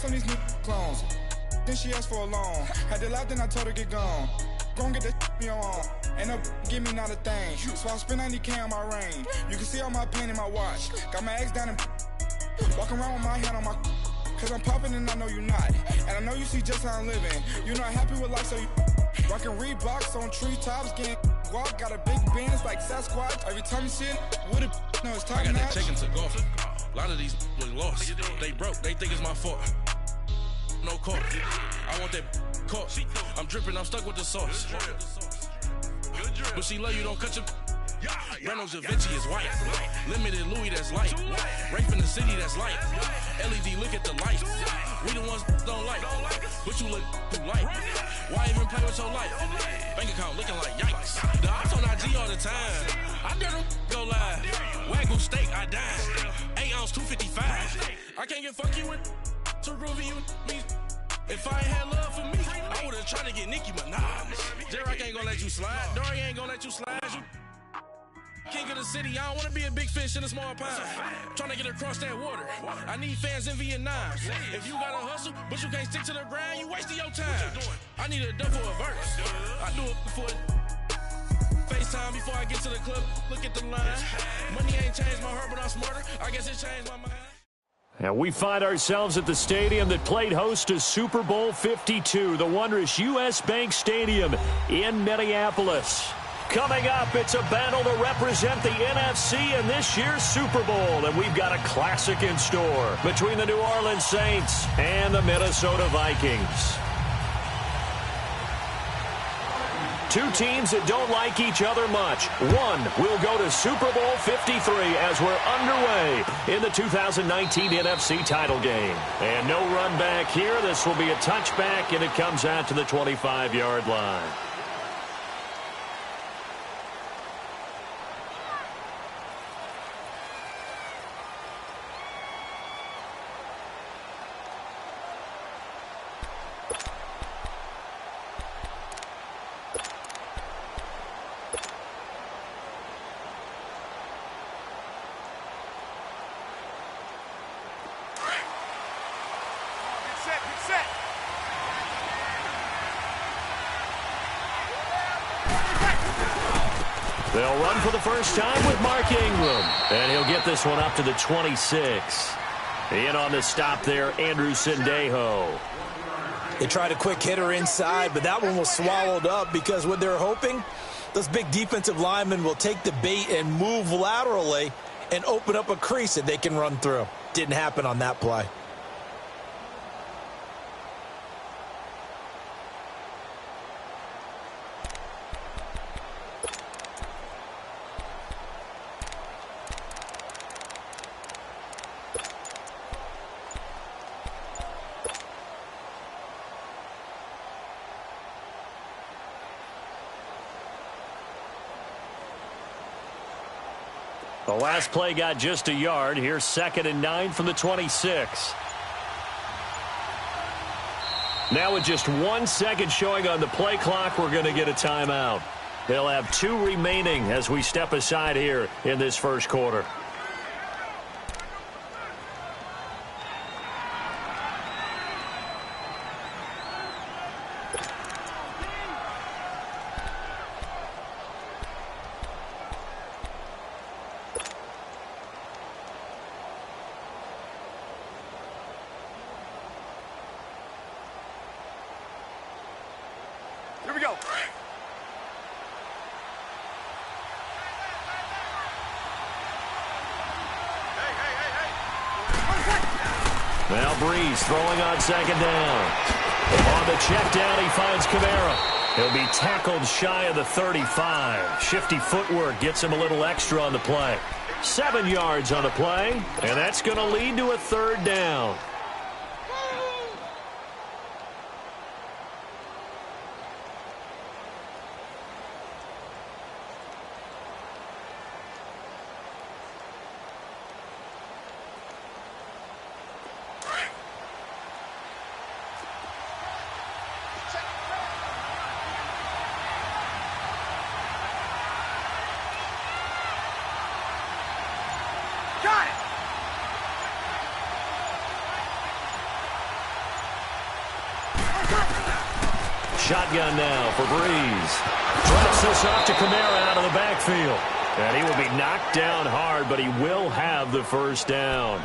some of these new clones. Then she asked for a loan. Had to laugh, then I told her get gone. Gon' get that me on. Ain't no give me not a thing. So I spend 90K on my range. You can see all my pain in my watch. Got my ex down and walking around with my hand on my. Cause I'm popping and I know you not. And I know you see just how I'm living. You're not happy with life, so you rockin' Reeboks on treetops, getting guap. Got a big Benz like Sasquatch. Every time you see it, with it, no, it's top I got notch. that chicken to golf. A lot of these was lost. They broke, they think it's my fault. No court. I want that court. I'm dripping, I'm stuck with the sauce. But she love you, don't cut your. Reynolds Da Vinci is white. Limited Louis, that's light. Rape in the city, that's light. LED, look at the lights. We the ones don't like. But you look too light. Why even play with your life? Bank account looking like yikes. The ops on IG all the time. I dare them go live. Wagyu steak, I dine. 8 ounce, 255. I can't get fuck you with to groovy you me. If I ain't had love for me, I would've tried to get Nicki Minaj. Derek ain't gonna let you slide. Dory ain't gonna let you slide. You king of the city, I don't wanna be a big fish in a small pond. Trying to get across that water. I need fans in Vietnam. If you gotta hustle, but you can't stick to the grind, you wasting your time. I need a double a verse. I do it for FaceTime before I get to the club. Look at the line. Money ain't changed my heart, but I'm smarter. I guess it changed my mind. And we find ourselves at the stadium that played host to Super Bowl 52, the wondrous U.S. Bank Stadium in Minneapolis. Coming up, it's a battle to represent the NFC in this year's Super Bowl, and we've got a classic in store between the New Orleans Saints and the Minnesota Vikings. Two teams that don't like each other much. One will go to Super Bowl 53 as we're underway in the 2019 NFC title game. And no run back here. This will be a touchback, and it comes out to the 25-yard line. They'll run for the first time with Mark Ingram. And he'll get this one up to the 26. In on the stop there, Andrew Sendejo. They tried a quick hitter inside, but that one was swallowed up because what they're hoping, those big defensive linemen will take the bait and move laterally and open up a crease that they can run through. Didn't happen on that play. The last play got just a yard. Here's 2nd and 9 from the 26. Now with just 1 second showing on the play clock, we're going to get a timeout. They'll have 2 remaining as we step aside here in this first quarter. Here we go. Now Breeze throwing on 2nd down. On the check down, he finds Kamara. He'll be tackled shy of the 35. Shifty footwork gets him a little extra on the play. 7 yards on the play, and that's going to lead to a 3rd down. Got it! Shotgun now for Breeze. Drops this off to Kamara out of the backfield. And he will be knocked down hard, but he will have the first down.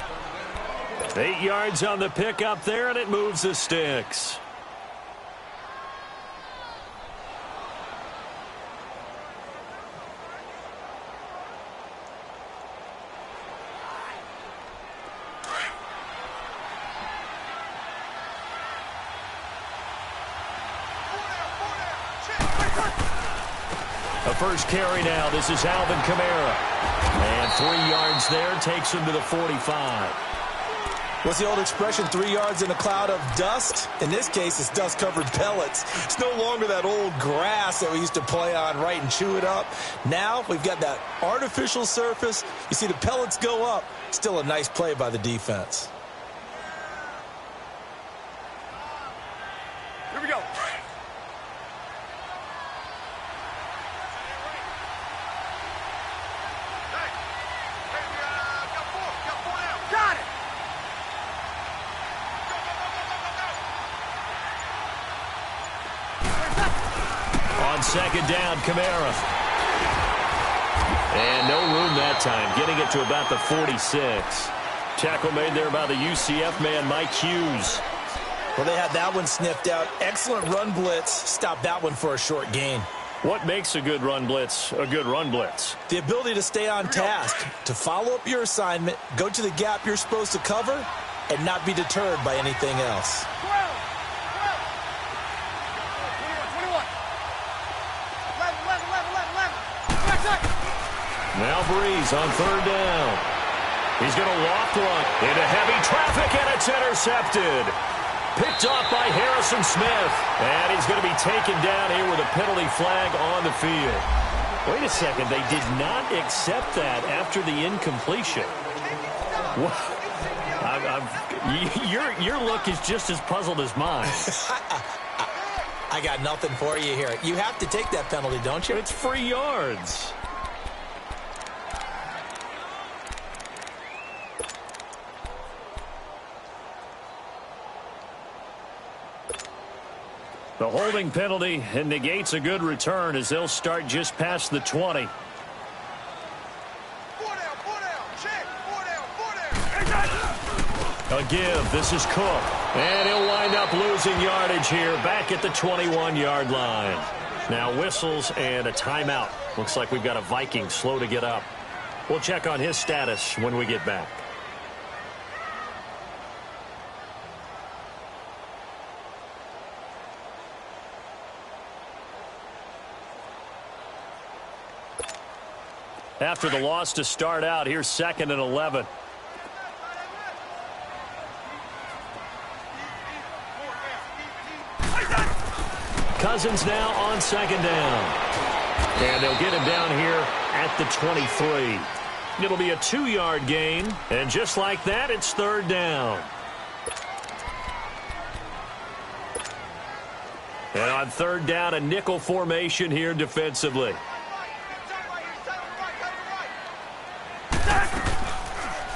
8 yards on the pickup there, and it moves the sticks. The first carry now. This is Alvin Kamara. And 3 yards there takes him to the 45. What's the old expression, 3 yards in a cloud of dust? In this case, it's dust-covered pellets. It's no longer that old grass that we used to play on, right, and chew it up. Now we've got that artificial surface. You see the pellets go up. Still a nice play by the defense. Here we go. On second down, Kamara. And no room that time, getting it to about the 46. Tackle made there by the UCF man, Mike Hughes. Well, they had that one sniffed out. Excellent run blitz. Stopped that one for a short gain. What makes a good run blitz a good run blitz? The ability to stay on task, to follow up your assignment, go to the gap you're supposed to cover, and not be deterred by anything else. Now Breeze on third down. He's going to loft one into heavy traffic, and it's intercepted. Picked off by Harrison Smith. And he's going to be taken down here with a penalty flag on the field. Wait a second. They did not accept that after the incompletion. Your look is just as puzzled as mine. I got nothing for you here. You have to take that penalty, don't you? It's free yards. The holding penalty negates a good return as they'll start just past the 20. A give. This is Cook. And he'll wind up losing yardage here back at the 21-yard line. Now whistles and a timeout. Looks like we've got a Viking slow to get up. We'll check on his status when we get back. After the loss to start out, here's 2nd and 11. Cousins now on 2nd down. And they'll get him down here at the 23. It'll be a 2-yard gain. And just like that, it's 3rd down. And on 3rd down, a nickel formation here defensively.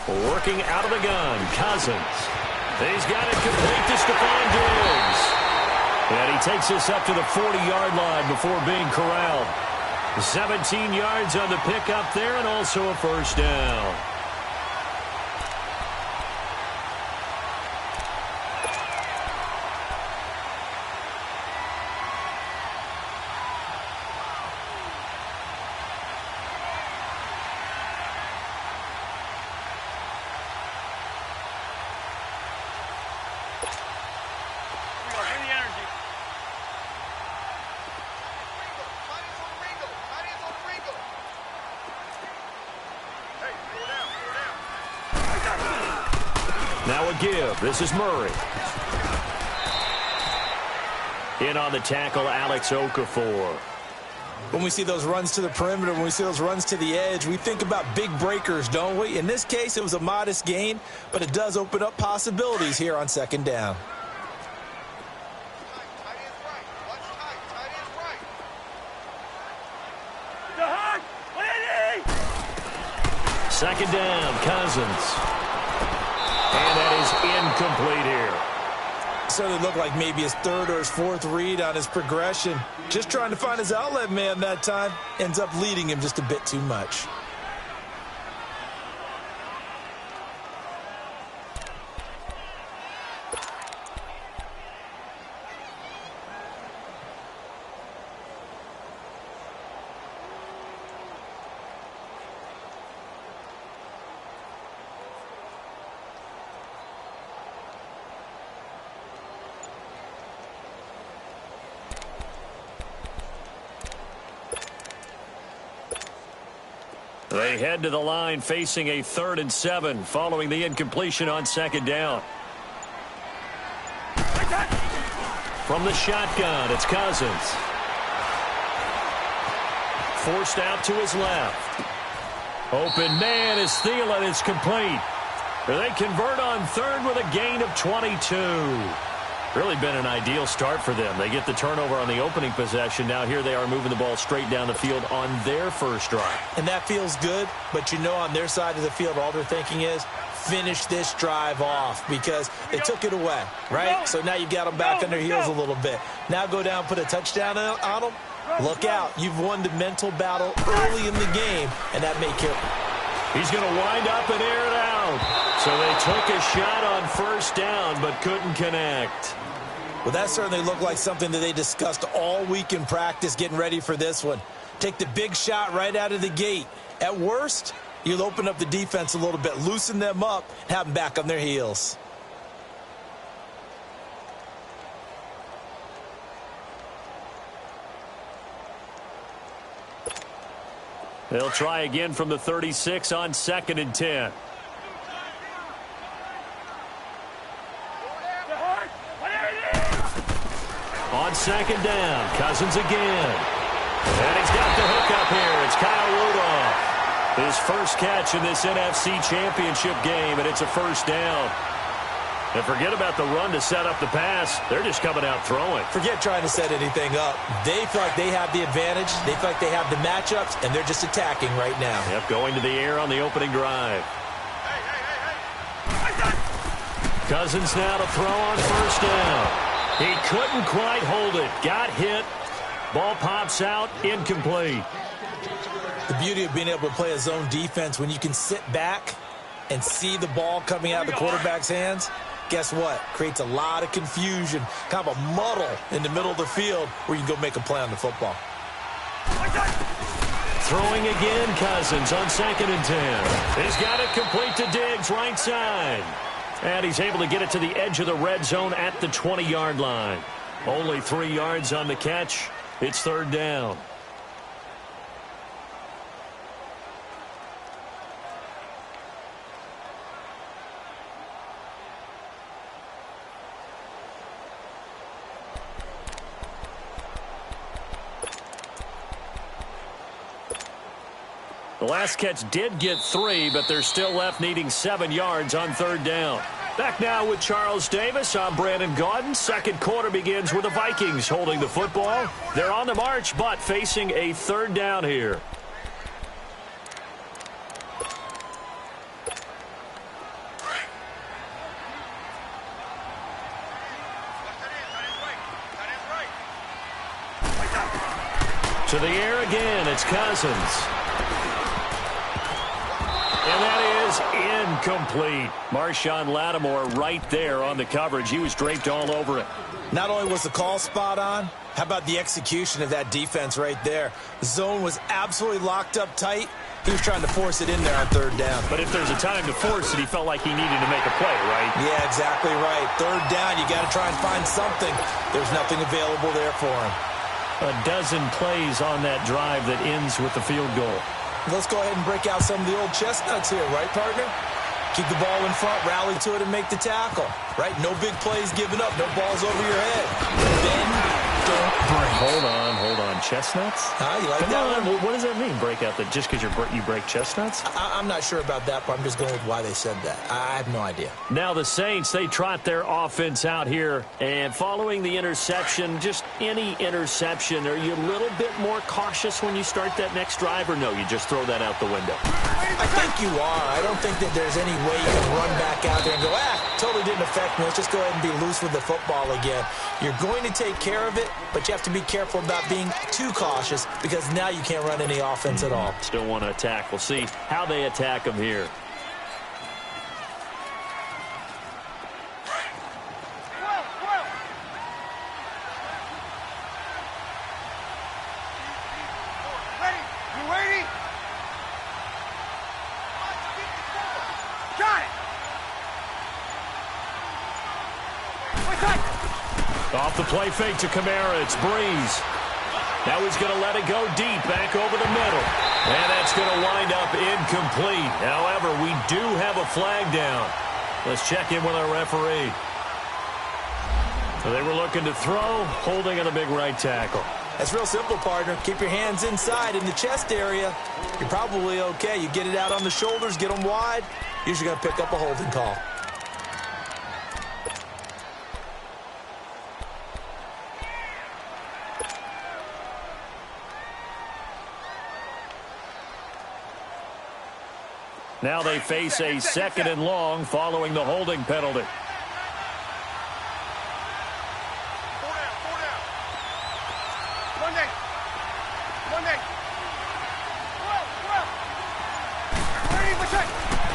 Working out of the gun, Cousins. He's got it complete to Stephon Diggs. And he takes us up to the 40-yard line before being corralled. 17 yards on the pickup there and also a first down. Now a give. This is Murray. In on the tackle, Alex Okafor. When we see those runs to the perimeter, when we see those runs to the edge, we think about big breakers, don't we? In this case, it was a modest gain, but it does open up possibilities here on 2nd down. Second down, Cousins. And that is incomplete here. Certainly looked like maybe his third or his fourth read on his progression. Just trying to find his outlet man that time. Ends up leading him just a bit too much. They head to the line facing a 3rd and 7 following the incompletion on 2nd down. From the shotgun, it's Cousins. Forced out to his left. Open man is Thielen. It's complete. They convert on 3rd with a gain of 22. Really been an ideal start for them. They get the turnover on the opening possession. Now here they are moving the ball straight down the field on their first drive. And that feels good, but you know on their side of the field all they're thinking is finish this drive off because they took it away, right? So now you've got them back on their heels a little bit. Now go down, put a touchdown on them. Look out. You've won the mental battle early in the game, and that may kill. He's going to wind up and air it out. So they took a shot on 1st down but couldn't connect. Well, that certainly looked like something that they discussed all week in practice getting ready for this one. Take the big shot right out of the gate. At worst, you'll open up the defense a little bit, loosen them up, and have them back on their heels. They'll try again from the 36 on 2nd and 10. On 2nd down, Cousins again. And he's got the hook up here. It's Kyle Rudolph. His first catch in this NFC Championship game, and it's a 1st down. And forget about the run to set up the pass. They're just coming out throwing. Forget trying to set anything up. They feel like they have the advantage. They feel like they have the matchups, and they're just attacking right now. Yep, going to the air on the opening drive. Cousins now to throw on 1st down. He couldn't quite hold it. Got hit. Ball pops out. Incomplete. The beauty of being able to play a zone defense when you can sit back and see the ball coming out of the quarterback's hands, guess what? Creates a lot of confusion, kind of a muddle in the middle of the field where you can go make a play on the football. Throwing again, Cousins on 2nd and 10. He's got it complete to Diggs, right side. And he's able to get it to the edge of the red zone at the 20-yard line. Only 3 yards on the catch. It's 3rd down. The last catch did get 3, but they're still left needing 7 yards on 3rd down. Back now with Charles Davis. I'm Brandon Gaudin. 2nd quarter begins with the Vikings holding the football. They're on the march, but facing a 3rd down here. To the air again, it's Cousins. And that is incomplete. Marshawn Lattimore right there on the coverage. He was draped all over it. Not only was the call spot on, how about the execution of that defense right there? The zone was absolutely locked up tight. He was trying to force it in there on 3rd down. But if there's a time to force it, he felt like he needed to make a play, right? Yeah, exactly right. 3rd down, you got to try and find something. There's nothing available there for him. A dozen plays on that drive that ends with the field goal. Let's go ahead and break out some of the old chestnuts here, right, partner? Keep the ball in front, rally to it, and make the tackle, right? No big plays given up, no balls over your head. Then don't break. Hold on. Chestnuts? You like that one? What does that mean, break out? That just because you break chestnuts? I'm not sure about that, but I'm just going with why they said that. I have no idea. Now the Saints, they trot their offense out here, and following the interception, just any interception, are you a little bit more cautious when you start that next drive, or no, you just throw that out the window? I think you are. I don't think that there's any way you can run back out there and go, totally didn't affect me. Let's just go ahead and be loose with the football again. You're going to take care of it, but you have to be careful about being too cautious because now you can't run any offense at all. Still want to attack. We'll see how they attack them here. Off the play fake to Kamara, it's Breeze. Now he's going to let it go deep, back over the middle. And that's going to wind up incomplete. However, we do have a flag down. Let's check in with our referee. So they were looking to throw, holding on a big right tackle. That's real simple, partner. Keep your hands inside in the chest area. You're probably okay. You get it out on the shoulders, get them wide. Usually going to pick up a holding call. Now they face a 2nd and long following the holding penalty.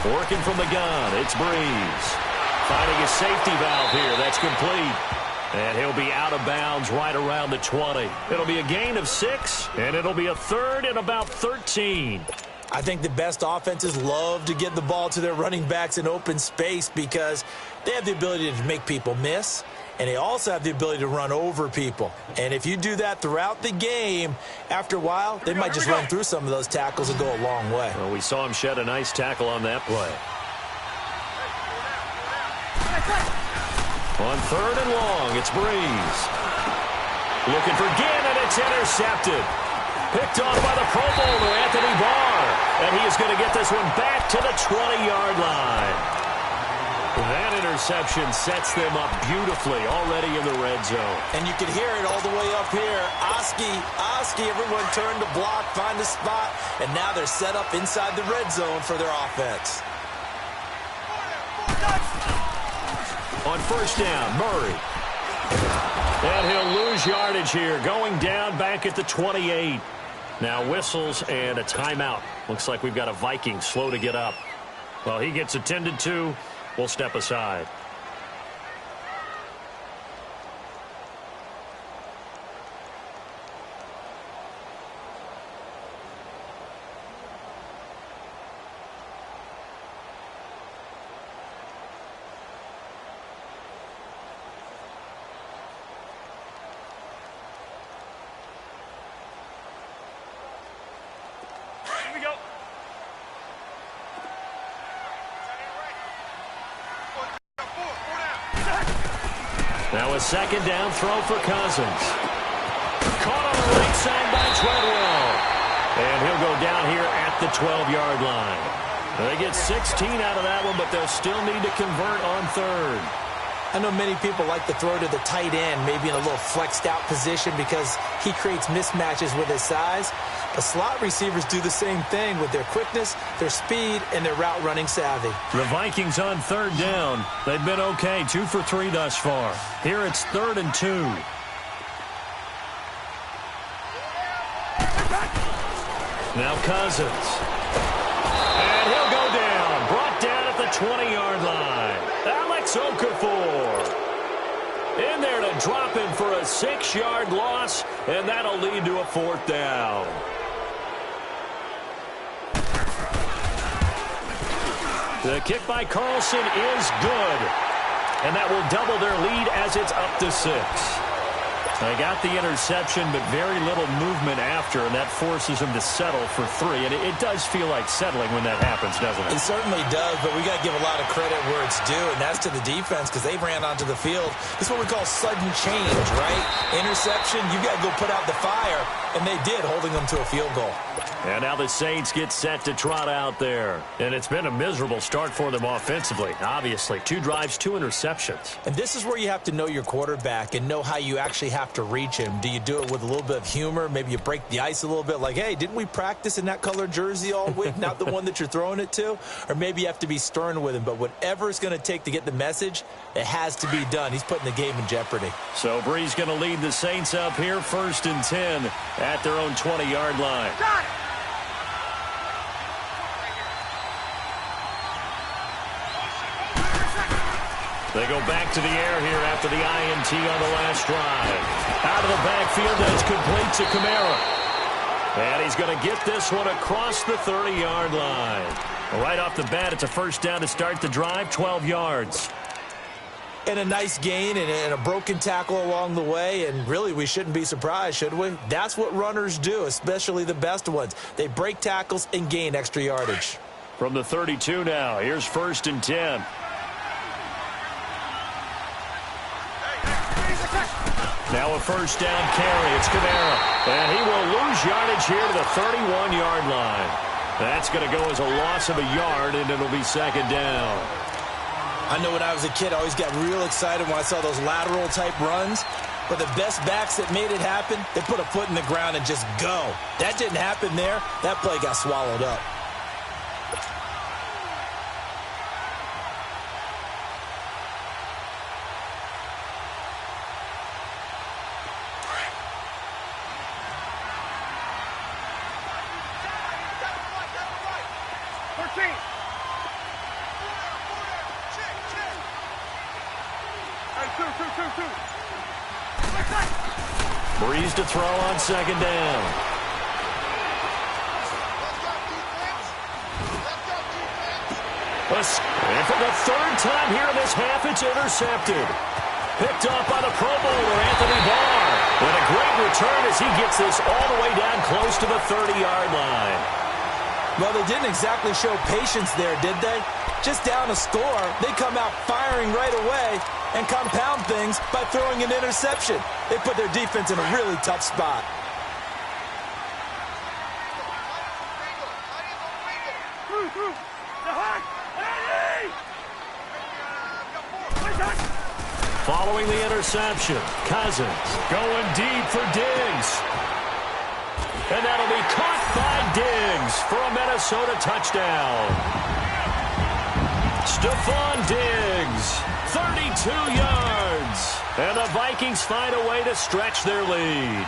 Working from the gun, it's Breeze. Finding a safety valve here, that's complete. And he'll be out of bounds right around the 20. It'll be a gain of 6, and it'll be a 3rd and about 13. I think the best offenses love to get the ball to their running backs in open space because they have the ability to make people miss, and they also have the ability to run over people. And if you do that throughout the game, after a while, they might just run through some of those tackles and go a long way. Well, we saw him shed a nice tackle on that play. On 3rd and long, it's Breeze. Looking for Ginn, and it's intercepted. Picked off by the Pro Bowler, Anthony Barr. And he is going to get this one back to the 20-yard line. That interception sets them up beautifully already in the red zone. And you can hear it all the way up here. Oski, everyone turned to block, find a spot, and now they're set up inside the red zone for their offense. On 1st down, Murray. And he'll lose yardage here, going down back at the 28. Now whistles and a timeout. Looks like we've got a Viking slow to get up. Well, he gets attended to. We'll step aside. Now a 2nd down throw for Cousins. Caught on the right side by Treadwell. And he'll go down here at the 12-yard line. They get 16 out of that one, but they'll still need to convert on 3rd. I know many people like to throw to the tight end, maybe in a little flexed out position because he creates mismatches with his size. But slot receivers do the same thing with their quickness, their speed, and their route running savvy. The Vikings on 3rd down. They've been okay, 2 for 3 thus far. Here it's 3rd and 2. Now Cousins. And he'll go down. Brought down at the 20-yard line. Alex Okafor. In there to drop him for a 6-yard loss, and that'll lead to a 4th down. The kick by Carlson is good, and that will double their lead as it's up to 6. They got the interception, but very little movement after, and that forces them to settle for 3. And it does feel like settling when that happens, doesn't it? It certainly does, but we got to give a lot of credit where it's due, and that's to the defense because they ran onto the field. This is what we call sudden change, right? Interception, you got to go put out the fire, and they did, holding them to a field goal. And now the Saints get set to trot out there. And it's been a miserable start for them offensively. Obviously, 2 drives, 2 interceptions. And this is where you have to know your quarterback and know how you actually have have to reach him. Do you do it with a little bit of humor? Maybe you break the ice a little bit, like, hey, didn't we practice in that color jersey all week, not the one that you're throwing it to? Or maybe you have to be stern with him, but whatever it's going to take to get the message, it has to be done. He's putting the game in jeopardy. So Brees going to lead the Saints up here, 1st and 10 at their own 20-yard line. Got it. They go back to the air here after the INT on the last drive. Out of the backfield, that's complete to Kamara. And he's going to get this one across the 30-yard line. Right off the bat, it's a first down to start the drive, 12 yards. And a nice gain and a broken tackle along the way, and really we shouldn't be surprised, should we? That's what runners do, especially the best ones. They break tackles and gain extra yardage. From the 32 now, here's 1st and 10. Now a first down carry. It's Kamara. And he will lose yardage here to the 31-yard line. That's going to go as a loss of a yard, and it'll be 2nd down. I know when I was a kid, I always got real excited when I saw those lateral-type runs. But the best backs that made it happen, they put a foot in the ground and just go. That didn't happen there. That play got swallowed up. Brees to throw on 2nd down. And for the 3rd time here in this half, it's intercepted. Picked off by the Pro Bowler, Anthony Barr. And a great return as he gets this all the way down close to the 30-yard line. Well, they didn't exactly show patience there, did they? Just down a score, they come out firing right away and compound things by throwing an interception. They put their defense in a really tough spot. Following the interception, Cousins going deep for Diggs. And that'll be caught by Diggs for a Minnesota touchdown. Stephon Diggs, 32 yards. And the Vikings find a way to stretch their lead.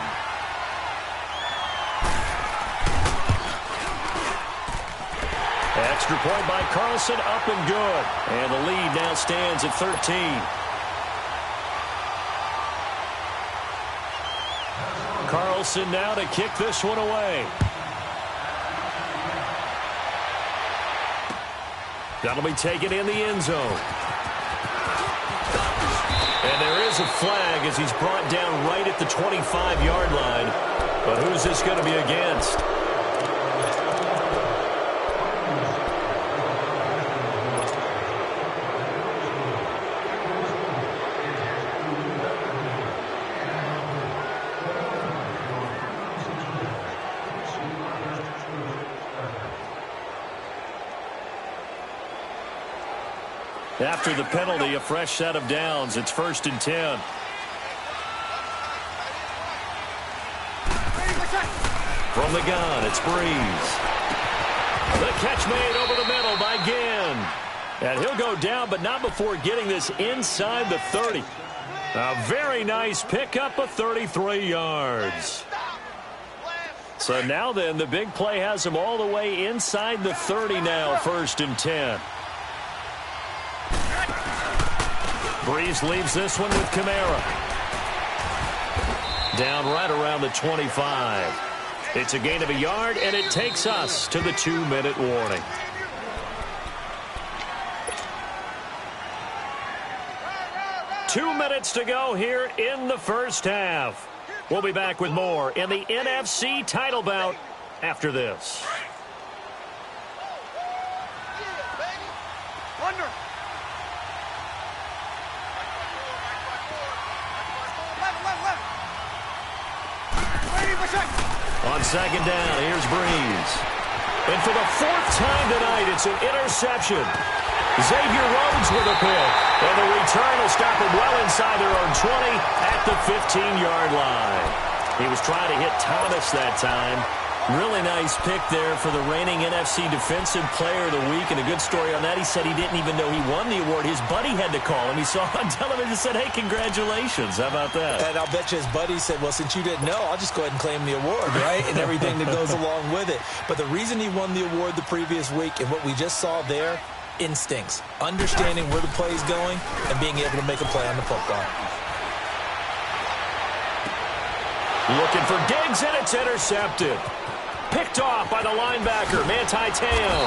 Extra point by Carlson, up and good. And the lead now stands at 13. Carlson now to kick this one away. That'll be taken in the end zone. And there is a flag as he's brought down right at the 25-yard line. But who's this going to be against? After the penalty, a fresh set of downs. It's 1st and 10. From the gun, it's Brees. The catch made over the middle by Ginn. And he'll go down, but not before getting this inside the 30. A very nice pickup of 33 yards. So now then, the big play has him all the way inside the 30 now, 1st and 10. Brees leaves this one with Kamara. Down right around the 25. It's a gain of a yard, and it takes us to the 2-minute warning. Two minutes to go here in the first half. We'll be back with more in the NFC title bout after this. On 2nd down, here's Brees. And for the 4th time tonight, it's an interception. Xavier Rhodes with a pick. And the return will stop him well inside their own 20 at the 15-yard line. He was trying to hit Thomas that time. Really nice pick there for the reigning NFC Defensive Player of the Week. And a good story on that, he said he didn't even know he won the award. His buddy had to call him. He saw on television and said, hey, congratulations. How about that? And I'll bet you his buddy said, well, since you didn't know, I'll just go ahead and claim the award, right? And everything that goes along with it. But the reason he won the award the previous week and what we just saw there, instincts, understanding where the play is going and being able to make a play on the football. Looking for Diggs, and it's intercepted. Picked off by the linebacker, Manti Te'o.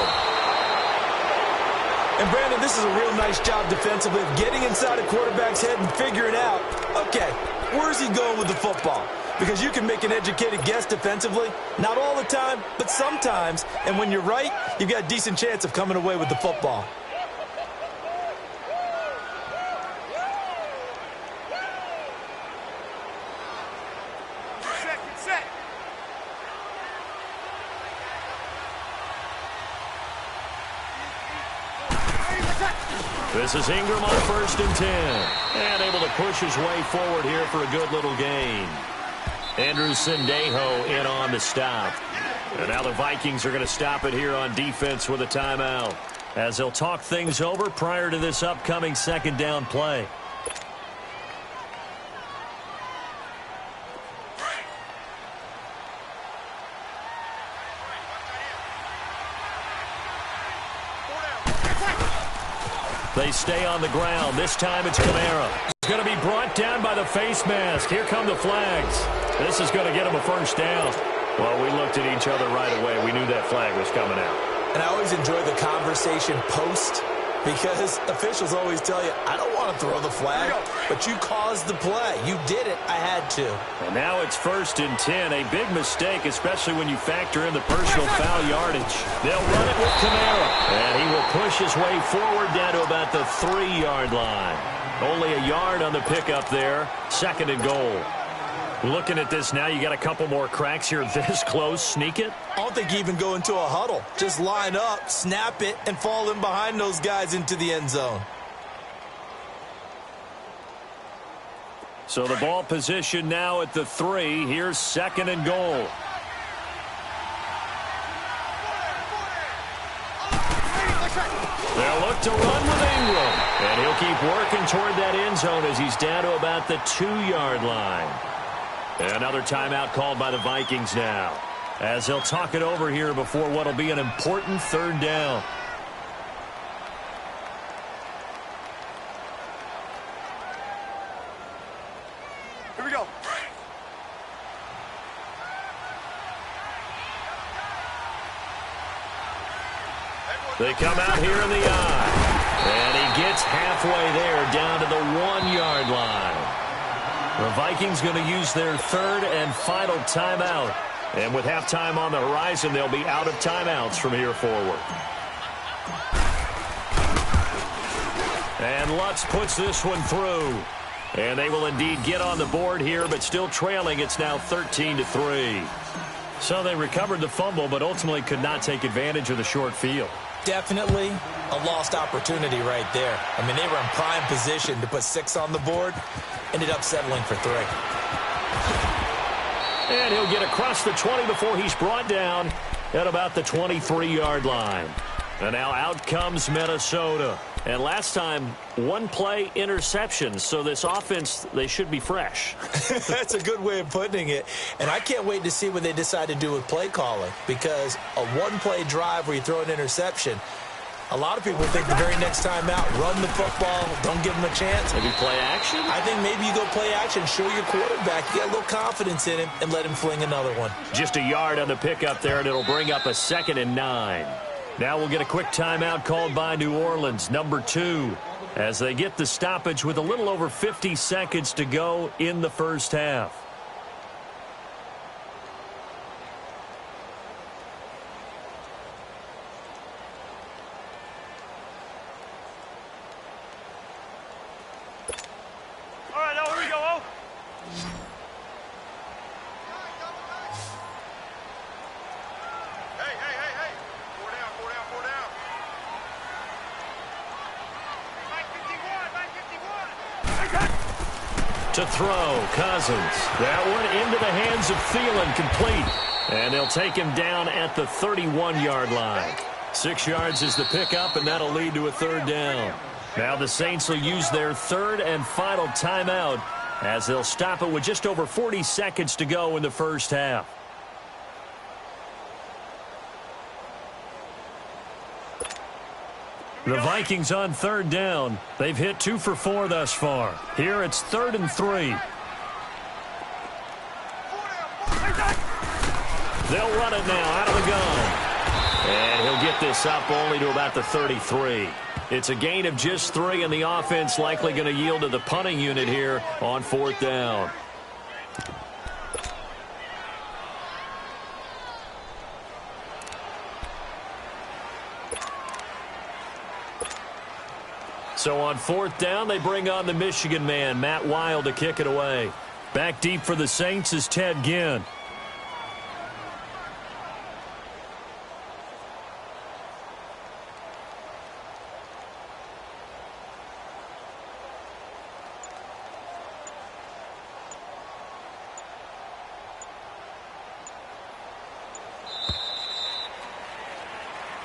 And, Brandon, this is a real nice job defensively of getting inside a quarterback's head and figuring out, okay, where's he going with the football? Because you can make an educated guess defensively, not all the time, but sometimes. And when you're right, you've got a decent chance of coming away with the football. This is Ingram on 1st and 10. And able to push his way forward here for a good little gain. Andrew Sendejo in on the stop. And now the Vikings are going to stop it here on defense with a timeout, as they'll talk things over prior to this upcoming second down play. They stay on the ground. This time it's Kamara. He's going to be brought down by the face mask. Here come the flags. This is going to get him a first down. Well, we looked at each other right away. We knew that flag was coming out. And I always enjoy the conversation post, because officials always tell you, I don't want to throw the flag, but you caused the play. You did it. I had to. And now it's 1st and 10. A big mistake, especially when you factor in the personal foul yardage. They'll run it with Kamara. And he will push his way forward down to about the 3-yard line. Only a yard on the pickup there. 2nd and goal. Looking at this now, you got a couple more cracks here this close. Sneak it? I don't think you even go into a huddle. Just line up, snap it, and fall in behind those guys into the end zone. So the ball position now at the 3. Here's 2nd and goal. They'll look to run with Ingram. And he'll keep working toward that end zone as he's down to about the 2-yard line. Another timeout called by the Vikings now, as they'll talk it over here before what will be an important 3rd down. Here we go. They come out here in the eye. And he gets halfway there, down to the 1-yard line. The Vikings going to use their 3rd and final timeout. And with halftime on the horizon, they'll be out of timeouts from here forward. And Lutz puts this one through. And they will indeed get on the board here, but still trailing. It's now 13-3. So they recovered the fumble, but ultimately could not take advantage of the short field. Definitely a lost opportunity right there. I mean, they were in prime position to put 6 on the board. Ended up settling for 3. And he'll get across the 20 before he's brought down at about the 23-yard line. And now out comes Minnesota. And last time, 1-play interception. So this offense, they should be fresh. That's a good way of putting it. And I can't wait to see what they decide to do with play calling. Because a 1-play drive where you throw an interception, a lot of people think the very next time out, run the football, don't give him a chance. Maybe play action? I think maybe you go play action, show your quarterback, you got a little confidence in him, and let him fling another one. Just a yard on the pickup there, and it'll bring up a 2nd and 9. Now we'll get a quick timeout called by New Orleans, number 2, as they get the stoppage with a little over 50 seconds to go in the first half. To throw, Cousins. That one into the hands of Thielen, complete. And they'll take him down at the 31-yard line. 6 yards is the pickup, and that'll lead to a third down. Now the Saints will use their third and final timeout as they'll stop it with just over 40 seconds to go in the first half. The Vikings on third down. They've hit 2 for 4 thus far. Here it's 3rd and 3. They'll run it now out of the gun. And he'll get this up only to about the 33. It's a gain of just 3, and the offense likely going to yield to the punting unit here on 4th down. So on 4th down, they bring on the Michigan man, Matt Wild, to kick it away. Back deep for the Saints is Ted Ginn.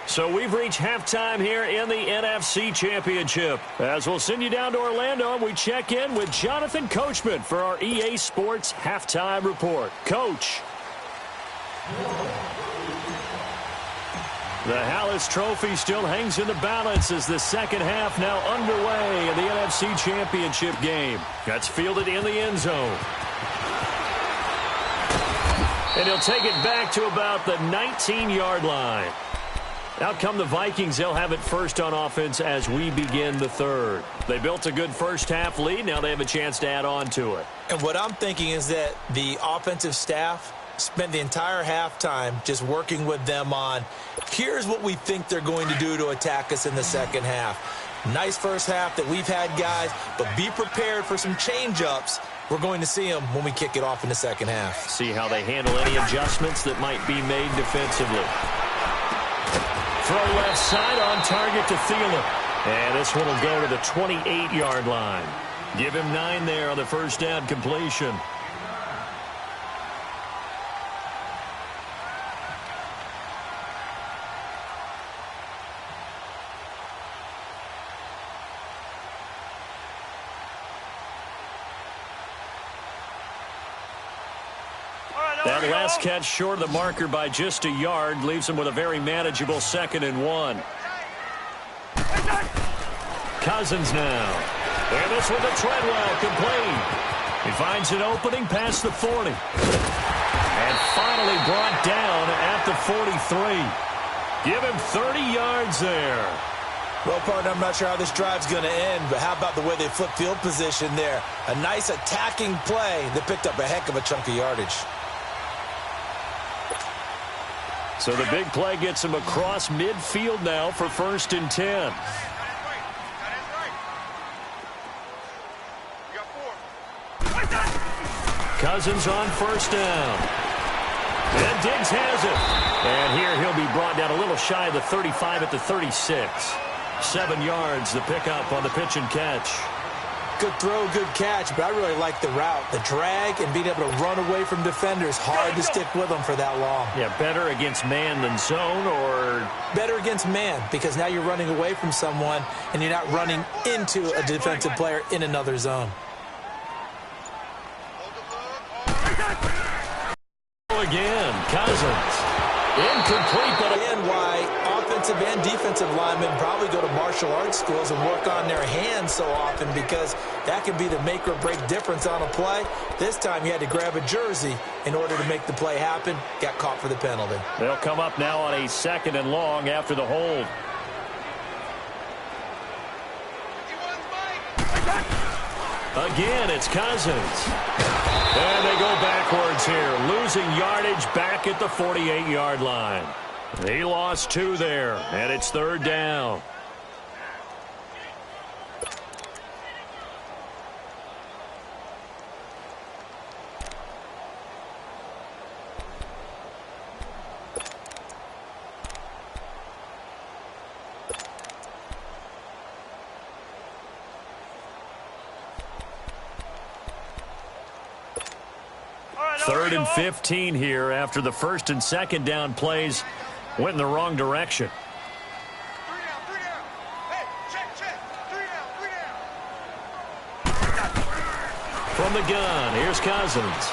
So we've reached halftime here in the NFC Championship. As we'll send you down to Orlando, and we check in with Jonathan Coachman for our EA Sports Halftime Report. Coach. The Hallis Trophy still hangs in the balance as the second half now underway in the NFC Championship game. That's fielded in the end zone. And he'll take it back to about the 19-yard line. Out come the Vikings. They'll have it first on offense as we begin the third. They built a good first half lead. Now they have a chance to add on to it. And what I'm thinking is that the offensive staff spent the entire halftime just working with them on, here's what we think they're going to do to attack us in the second half. Nice first half that we've had, guys, but be prepared for some change-ups. We're going to see them when we kick it off in the second half. See how they handle any adjustments that might be made defensively. Throw left side on target to Thielen. And this one will go to the 28-yard line. Give him 9 there on the first down completion. That last catch short of the marker by just a yard leaves him with a very manageable 2nd and 1. Cousins now. And this one to Treadwell, complete. He finds an opening past the 40. And finally brought down at the 43. Give him 30 yards there. Well, partner, I'm not sure how this drive's going to end, but how about the way they flip field position there? A nice attacking play that picked up a heck of a chunk of yardage. So the big play gets him across midfield now for 1st and 10. Cousins on 1st down. And Diggs has it. And here he'll be brought down a little shy of the 35 at the 36. 7 yards, the pickup on the pitch and catch. Good throw, good catch, but I really like the route. The drag and being able to run away from defenders. Hard to stick with them for that long. Yeah, better against man than zone, or? Better against man, because now you're running away from someone and you're not running into a defensive player in another zone. Again, Cousins. Incomplete, but again, why offensive and defensive linemen probably go to martial arts schools and work on their hands so often, because that can be the make or break difference on a play. This time he had to grab a jersey in order to make the play happen. Got caught for the penalty. They'll come up now on a 2nd and long after the hold. Again, it's Cousins. And they go backwards here, losing yardage back at the 48-yard line. He lost 2 there, and it's 3rd down. 3rd and 15 here after the first and second down plays went in the wrong direction. From the gun, here's Cousins.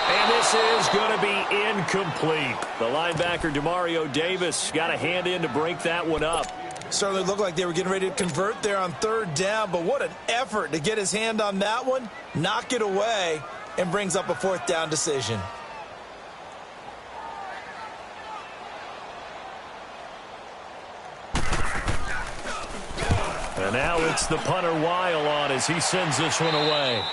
And this is going to be incomplete. The linebacker, Demario Davis, got a hand in to break that one up. Certainly looked like they were getting ready to convert there on 3rd down, but what an effort to get his hand on that one, knock it away, and brings up a 4th down decision. And now it's the punter Weil on as he sends this one away.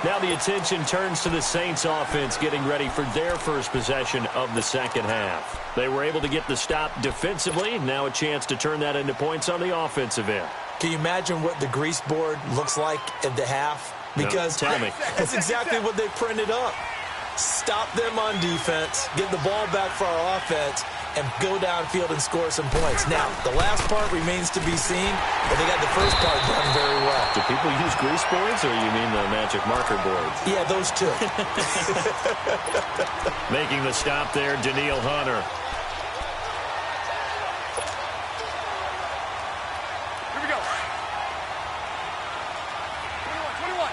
Now the attention turns to the Saints offense getting ready for their first possession of the second half. They were able to get the stop defensively. Now a chance to turn that into points on the offensive end. Can you imagine what the grease board looks like at the half? Because no, tell me. That's exactly what they printed up. Stop them on defense, get the ball back for our offense, and go downfield and score some points. Now, the last part remains to be seen, but they got the first part done very well. Do people use grease boards, or you mean the magic marker boards? Yeah, those two. Making the stop there, Daniil Hunter. Here we go. 21.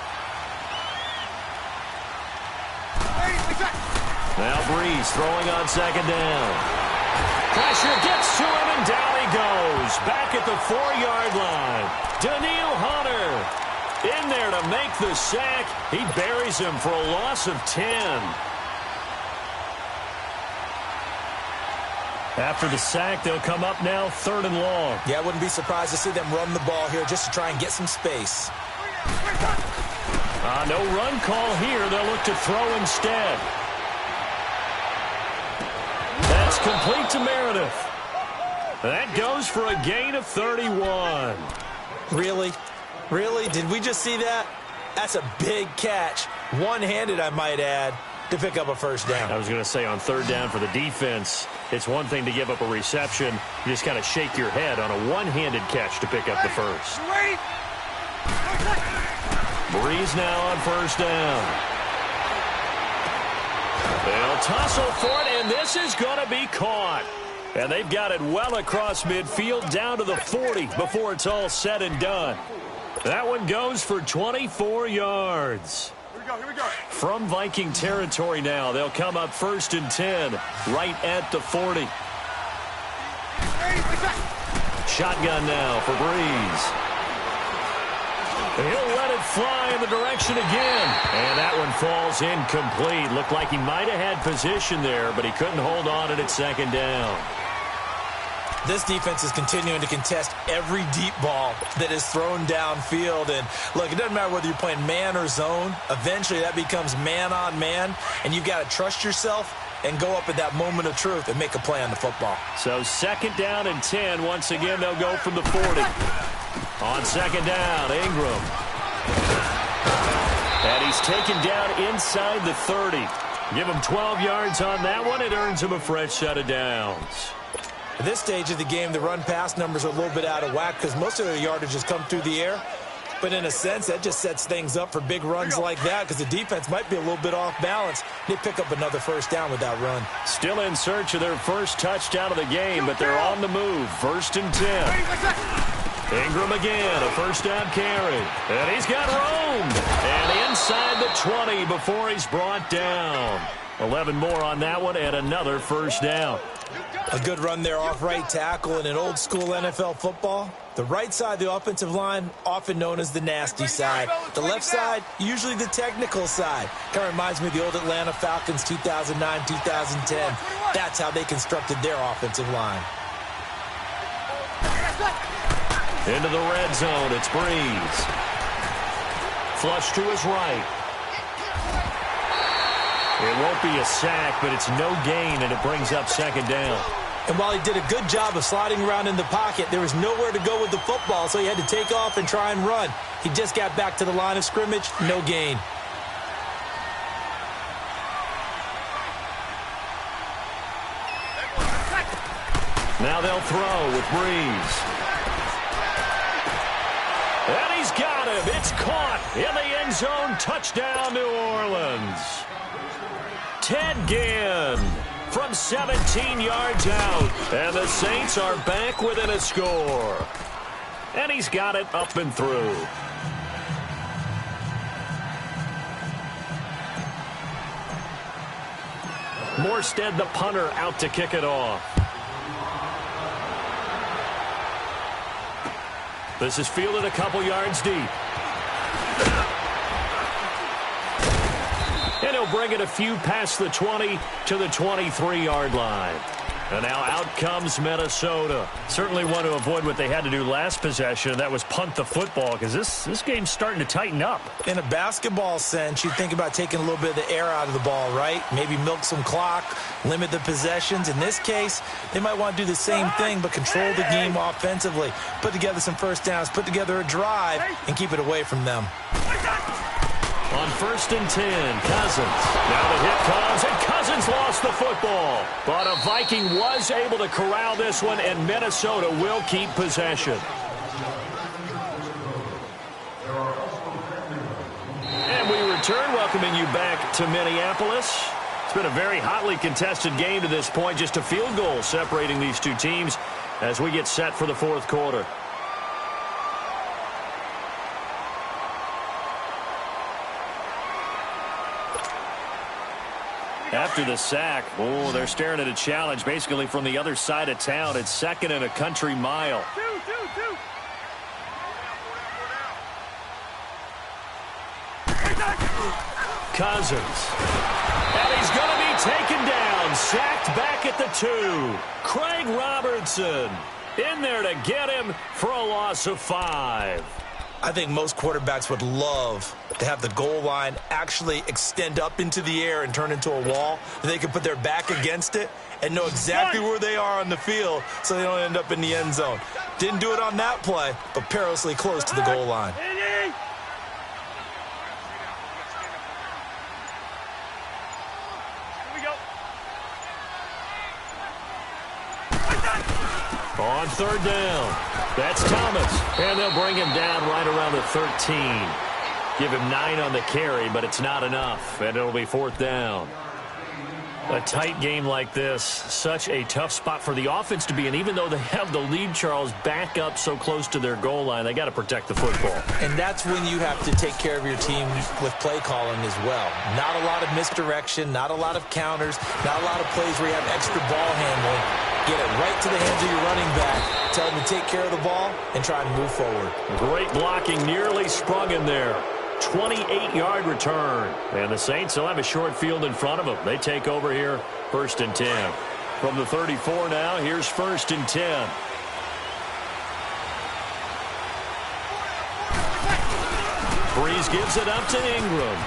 Now Breeze throwing on second down. Pressure gets to him, and down he goes. Back at the 4-yard line. Daniil Hunter in there to make the sack. He buries him for a loss of 10. After the sack, they'll come up now 3rd and long. Yeah, I wouldn't be surprised to see them run the ball here just to try and get some space. No run call here. They'll look to throw instead. That's complete to Meredith. That goes for a gain of 31. Really? Really? Did we just see that? That's a big catch. One-handed, I might add, to pick up a first down. I was going to say on 3rd down for the defense, it's one thing to give up a reception. You just kind of shake your head on a one-handed catch to pick up the first. Breeze now on 1st down. They'll tussle for it, and this is going to be caught. And they've got it well across midfield down to the 40 before it's all said and done. That one goes for 24 yards. Here we go. From Viking territory now, they'll come up 1st and 10 right at the 40. Shotgun now for Breeze. He'll let it fly in the direction again. And that one falls incomplete. Looked like he might have had position there, but he couldn't hold on at 2nd down. This defense is continuing to contest every deep ball that is thrown downfield. And, look, it doesn't matter whether you're playing man or zone. Eventually, that becomes man on man, and you've got to trust yourself and go up at that moment of truth and make a play on the football. So 2nd down and 10. Once again, they'll go from the 40. On 2nd down, Ingram. And he's taken down inside the 30. Give him 12 yards on that one. It earns him a fresh set of downs. At this stage of the game, the run-pass numbers are a little bit out of whack because most of their yardage has come through the air. But in a sense, that just sets things up for big runs like that because the defense might be a little bit off balance. They pick up another first down with that run. Still in search of their first touchdown of the game, but they're on the move. 1st and 10. Ingram again, a first down carry. And he's got room. And inside the 20 before he's brought down. 11 more on that one and another first down. A good run there off right tackle. In an old school NFL football, the right side of the offensive line, often known as the nasty side. The left side, usually the technical side. Kind of reminds me of the old Atlanta Falcons 2009, 2010. That's how they constructed their offensive line. Into the red zone, it's Breeze. Flush to his right. It won't be a sack, but it's no gain, and it brings up 2nd down. And while he did a good job of sliding around in the pocket, there was nowhere to go with the football, so he had to take off and try and run. He just got back to the line of scrimmage, no gain. Now they'll throw with Breeze. And he's got him. It's caught in the end zone. Touchdown, New Orleans. Ted Ginn from 17 yards out. And the Saints are back within a score. And he's got it up and through. Morstead, the punter, out to kick it off. This is fielded a couple yards deep. And he'll bring it a few past the 20 to the 23-yard line. And now out comes Minnesota. Certainly want to avoid what they had to do last possession, and that was punt the football, because this game's starting to tighten up. In a basketball sense, you think about taking a little bit of the air out of the ball, right? Maybe milk some clock, limit the possessions. In this case, they might want to do the same thing, but control the game offensively. Put together some first downs, put together a drive, and keep it away from them. On 1st and 10, Cousins. Now the hit comes, and Cousins lost the football. But a Viking was able to corral this one, and Minnesota will keep possession. And we return, welcoming you back to Minneapolis. It's been a very hotly contested game to this point. Just a field goal separating these two teams as we get set for the fourth quarter. After the sack, they're staring at a challenge basically from the other side of town. It's 2nd and a country mile. Cousins. And he's going to be taken down. Sacked back at the 2. Craig Robertson in there to get him for a loss of 5. I think most quarterbacks would love to have the goal line actually extend up into the air and turn into a wall. They can put their back against it and know exactly where they are on the field so they don't end up in the end zone. Didn't do it on that play, but perilously close to the goal line. On 3rd down, that's Thomas. And they'll bring him down right around the 13. Give him 9 on the carry, but it's not enough. And it'll be 4th down. A tight game like this, such a tough spot for the offense to be in. Even though they have the lead, Charles, back up so close to their goal line, they got to protect the football. And that's when you have to take care of your team with play calling as well. Not a lot of misdirection, not a lot of counters, not a lot of plays where you have extra ball handling. Get it right to the hands of your running back. Tell him to take care of the ball and try and move forward. Great blocking, nearly sprung him there. 28-yard return. And the Saints will have a short field in front of them. They take over here, 1st and 10. From the 34 now, here's 1st and 10. Breeze gives it up to Ingram.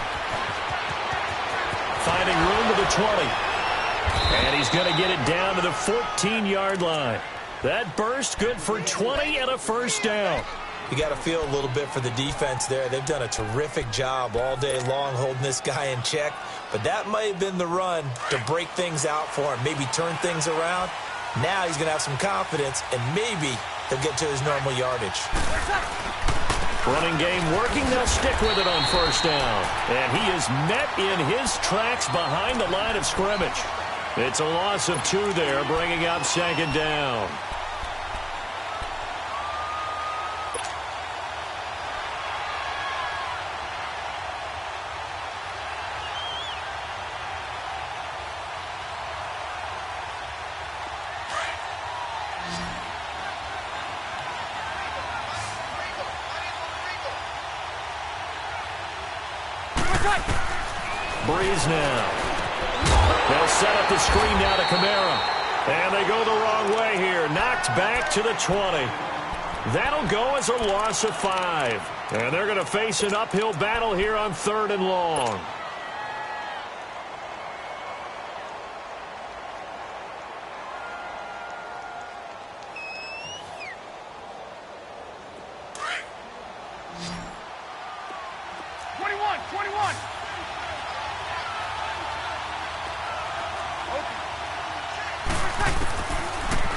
Finding room to the 20. And he's going to get it down to the 14-yard line. That burst good for 20 and a first down. You got to feel a little bit for the defense there. They've done a terrific job all day long holding this guy in check. But that might have been the run to break things out for him, maybe turn things around. Now he's going to have some confidence, and maybe he'll get to his normal yardage. Running game working. They'll stick with it on 1st down. And he is met in his tracks behind the line of scrimmage. It's a loss of 2 there, bringing up 2nd down. Breeze now. They'll set up the screen now to Kamara. And they go the wrong way here. Knocked back to the 20. That'll go as a loss of 5. And they're going to face an uphill battle here on 3rd and long.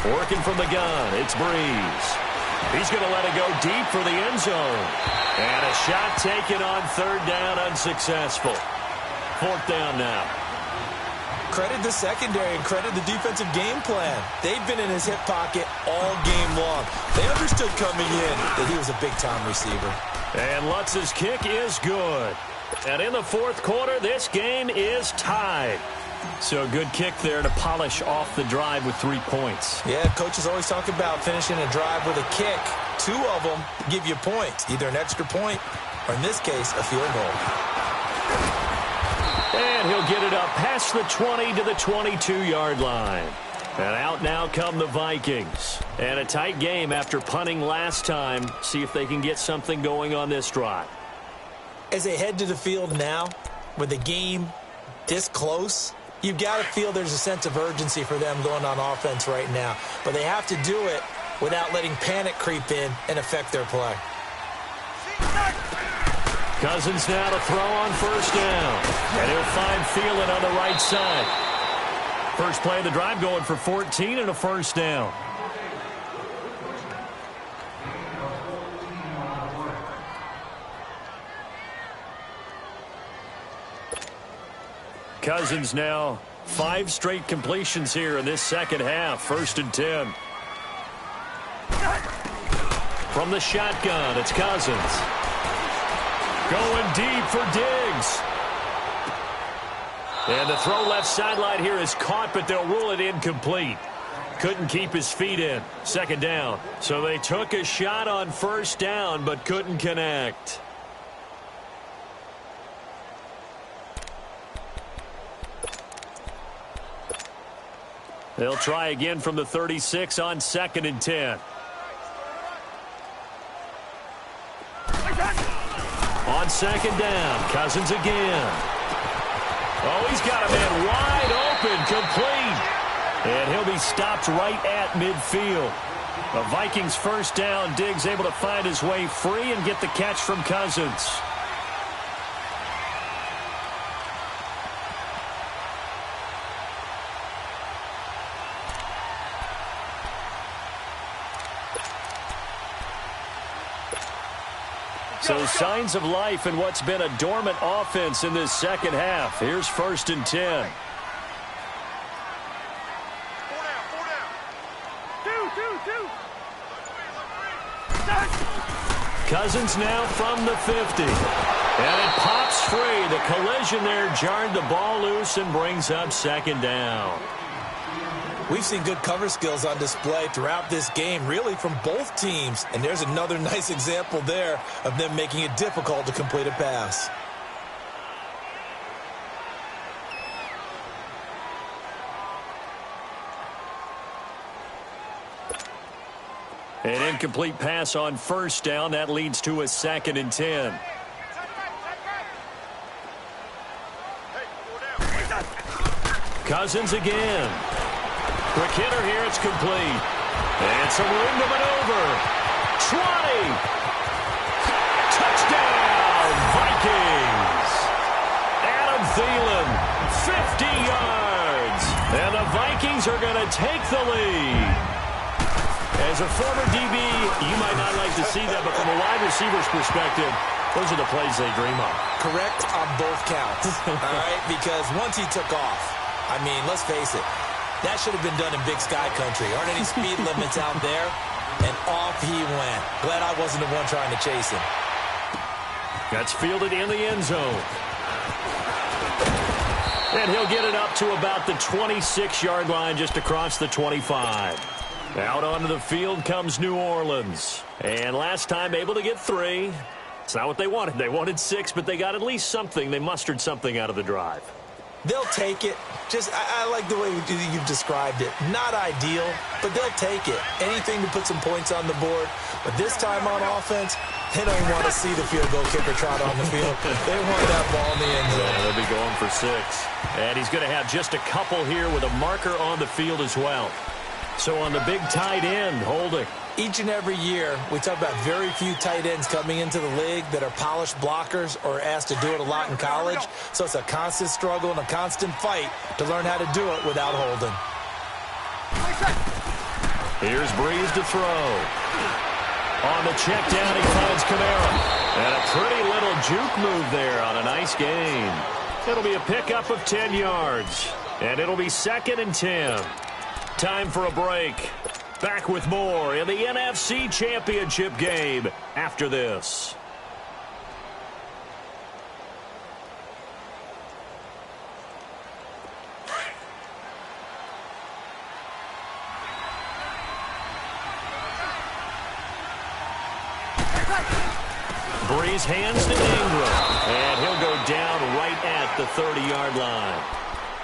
Working from the gun, it's Breeze. He's going to let it go deep for the end zone. And a shot taken on third down, unsuccessful. Fourth down now. Credit the secondary and credit the defensive game plan. They've been in his hip pocket all game long. They understood coming in that he was a big-time receiver. And Lutz's kick is good. And in the fourth quarter, this game is tied. So a good kick there to polish off the drive with 3 points. Yeah, coaches always talk about finishing a drive with a kick. 2 of them give you points, either an extra point or, in this case, a field goal. And he'll get it up past the 20 to the 22-yard line. And out now come the Vikings. And a tight game after punting last time. See if they can get something going on this drive. As they head to the field now, with the game this close, you've got to feel there's a sense of urgency for them going on offense right now. But they have to do it without letting panic creep in and affect their play. Cousins now to throw on first down. And he'll find Thielen on the right side. First play of the drive going for 14 and a first down. Cousins now 5 straight completions here in this second half. First and 10. From the shotgun, it's Cousins. Going deep for Diggs. And the throw left sideline here is caught, but they'll rule it incomplete. Couldn't keep his feet in. Second down. So they took a shot on first down, but couldn't connect. They'll try again from the 36 on second and 10. On second down, Cousins again. Oh, he's got a man wide open, complete. And he'll be stopped right at midfield. The Vikings first down. Diggs able to find his way free and get the catch from Cousins. So signs of life in what's been a dormant offense in this second half. Here's first and 10. Cousins now from the 50. And it pops free. The collision there jarred the ball loose and brings up second down. We've seen good cover skills on display throughout this game, really from both teams. And there's another nice example there of them making it difficult to complete a pass. An incomplete pass on first down. That leads to a second and 10. Cousins again. Quick hitter here. It's complete. And some room to maneuver. 20. Touchdown, Vikings. Adam Thielen, 50 yards. And the Vikings are going to take the lead. As a former DB, you might not like to see that, but from a wide receiver's perspective, those are the plays they dream of. Correct on both counts, all right? Because once he took off, I mean, let's face it, that should have been done in Big Sky Country. Aren't any speed limits out there? And off he went. Glad I wasn't the one trying to chase him. That's fielded in the end zone. And he'll get it up to about the 26-yard line, just across the 25. Out onto the field comes New Orleans. And last time able to get 3. It's not what they wanted. They wanted 6, but they got at least something. They mustered something out of the drive. They'll take it. Just, I like the way you've described it. Not ideal, but they'll take it. Anything to put some points on the board. But this time on offense, they don't even want to see the field goal kicker trot on the field. They want that ball in the end zone. Yeah, they'll be going for 6. And he's going to have just a couple here with a marker on the field as well. So on the big tight end, holding. Each and every year, we talk about very few tight ends coming into the league that are polished blockers or asked to do it a lot in college. So it's a constant struggle and a constant fight to learn how to do it without holding. Here's Breeze to throw. On the check down, he finds Kamara. And a pretty little juke move there on a nice gain. It'll be a pickup of 10 yards. And it'll be 2nd and 10. Time for a break. Back with more in the NFC Championship game after this. Breeze hands to Ingram, and he'll go down right at the 30-yard line.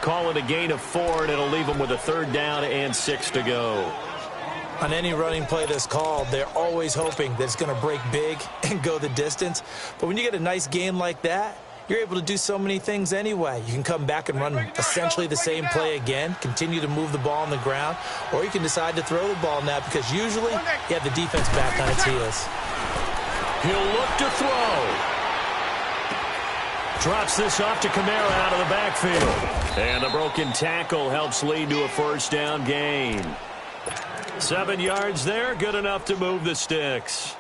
Call it a gain of 4, and it'll leave him with a 3rd down and 6 to go. On any running play that's called, they're always hoping that it's going to break big and go the distance. But when you get a nice game like that, you're able to do so many things anyway. You can come back and run essentially the same play again, continue to move the ball on the ground, or you can decide to throw the ball now because usually you have the defense back on its heels. He'll look to throw. Drops this off to Kamara out of the backfield. And the broken tackle helps lead to a 1st down gain. 7 yards there, good enough to move the sticks.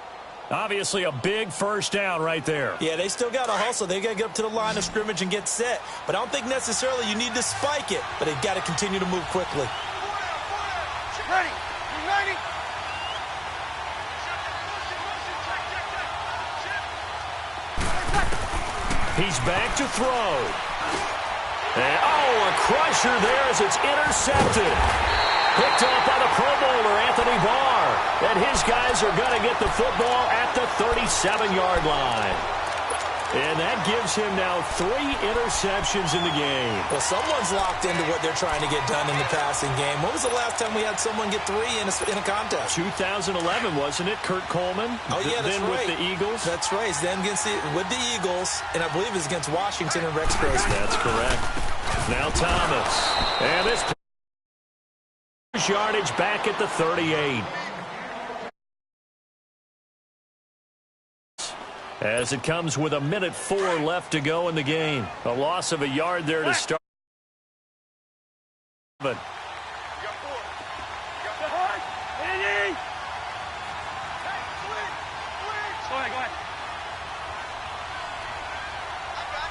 Obviously a big 1st down right there. Yeah, they still got to hustle. They got to get up to the line of scrimmage and get set. But I don't think necessarily you need to spike it, but they've got to continue to move quickly. Ready. 90. He's back to throw. And, a crusher there as it's intercepted. Picked off by the Pro Bowler, Anthony Barr. And his guys are going to get the football at the 37-yard line. And that gives him now 3 interceptions in the game. Well, someone's locked into what they're trying to get done in the passing game. When was the last time we had someone get 3 in a contest? 2011, wasn't it? Kurt Coleman? Oh, yeah, that's then right. With the Eagles? That's right. Then with the Eagles, and I believe it's against Washington and Rex Grossman. That's correct. Now Thomas. And this yardage back at the 38. As it comes with 1:04 left to go in the game. A loss of a yard there to start. But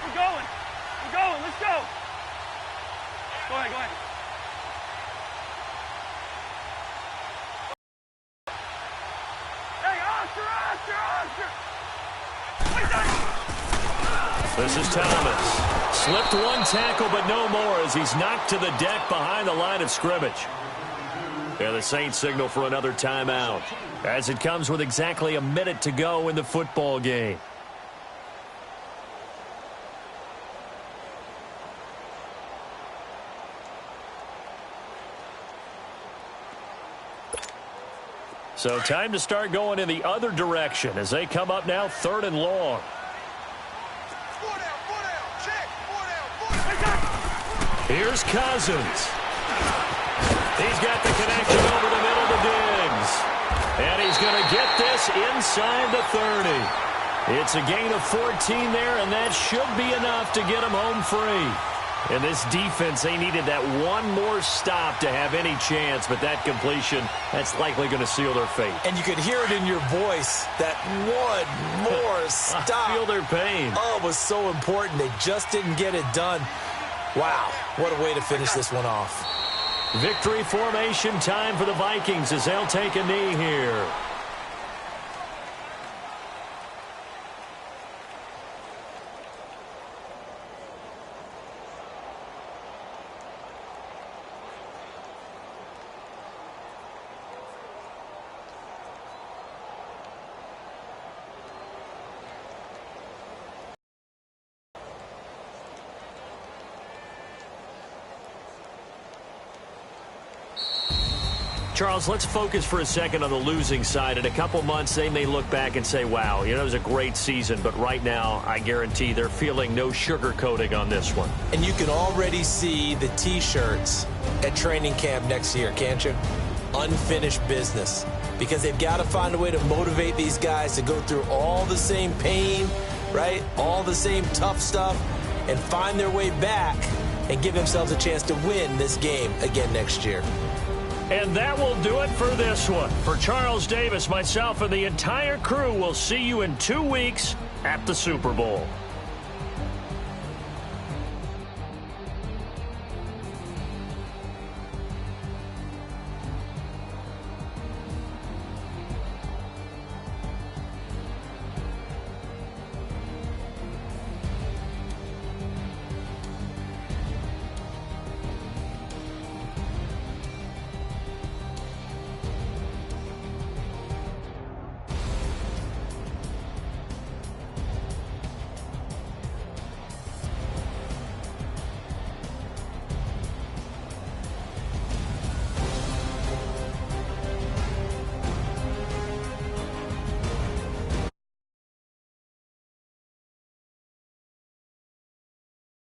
We're going. Let's go. Go ahead. Hey, Oscar! this is Thomas. Slipped one tackle, but no more as he's knocked to the deck behind the line of scrimmage. And the Saints signal for another timeout as it comes with exactly a minute to go in the football game. So time to start going in the other direction as they come up now 3rd and long. Here's Cousins. He's got the connection over the middle to Diggs. And he's going to get this inside the 30. It's a gain of 14 there, and that should be enough to get him home free. And this defense, they needed that one more stop to have any chance, but that completion, that's likely going to seal their fate. And you could hear it in your voice, that one more stop. I feel their pain. Oh, it was so important. They just didn't get it done. Wow, what a way to finish this one off. Victory formation time for the Vikings as they'll take a knee here. Charles, let's focus for a second on the losing side. In a couple months, they may look back and say, wow, it was a great season. But right now, I guarantee they're feeling no sugarcoating on this one. And you can already see the T-shirts at training camp next year, can't you? Unfinished business. Because they've got to find a way to motivate these guys to go through all the same pain, right? All the same tough stuff, and find their way back and give themselves a chance to win this game again next year. And that will do it for this one. For Charles Davis, myself, and the entire crew, we'll see you in 2 weeks at the Super Bowl.